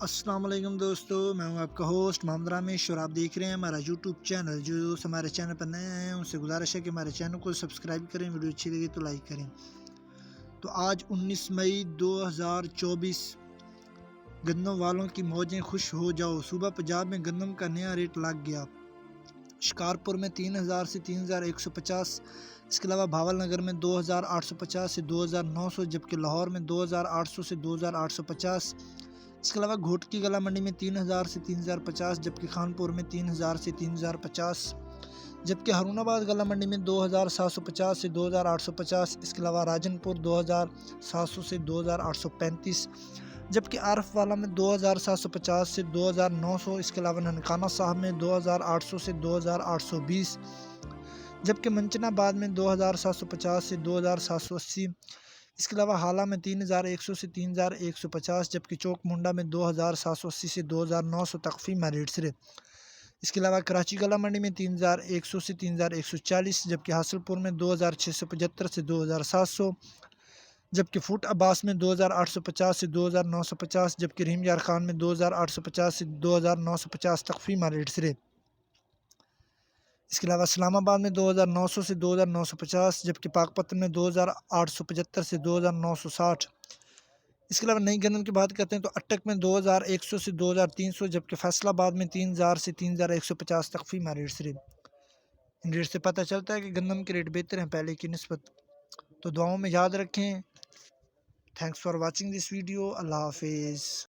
السلام علیکم دوستو، میں ہوں آپ کا ہوسٹ محمد رامش اور آپ دیکھ رہے ہیں ہمارا یوٹیوب چینل۔ جو ہمارے چینل پر نئے ہیں ان سے گزارش ہے کہ ہمارے چینل کو سبسکرائب کریں، ویڈیو اچھی لگی تو لائک کریں۔ تو آج 19 مئی 2024 گندم والوں کی موجیں خوش ہو جاؤ، صوبہ پنجاب میں گندم کا نیا ریٹ لگ گیا۔ شکارپور میں 3000 سے 3150، اس کے علاوہ بھاول نگر میں 2850 سے 2900، جبکہ لاہور میں 2800 سے 2850۔ اس کے علاوہ گھوٹ کی گلا منڈی میں 3000 سے 3050، جبکہ خانپور میں 3000 سے 3050، جبکہ ہارون آباد گلا منڈی میں 2750 سے 2850۔ اس کے علاوہ راجن پور 2700 سے 2835، جبکہ عارف والا میں 2750 سے 2900۔ اس کے علاوہ ننکانہ صاحب میں 2800 سے 2820، جبکہ منچنا آباد میں 2750 سے 2780۔ اس کے علاوہ حالہ میں 3100 سے 3150، جبکہ چوک منڈا میں 2780 سے 2900 تخفیمہ ریٹ سے۔ اس کے علاوہ کراچی گلا منڈی میں 3100 سے 3140، جبکہ حاصل پور میں 2675 سے 2700، جبکہ فوٹ عباس میں 2850 سے 2950، جبکہ رحیم یار خان میں 2850 سے 2950 تخفیمہ ریٹ سے۔ اس کے علاوہ اسلام آباد میں 2900 سے 2950، جبکہ پاک پتن میں 2875 سے 2960۔ اس کے علاوہ نئی گندم کی بات کرتے ہیں تو اٹک میں 2100 سے 2300، جبکہ فیصل آباد میں 3000 سے 3150 تخفیمہ ریٹ سے۔ ان ریٹ سے پتہ چلتا ہے کہ گندم کے ریٹ بہتر ہیں پہلے کی نسبت۔ تو دعاؤں میں یاد رکھیں۔ Thanks for watching this video. اللہ حافظ۔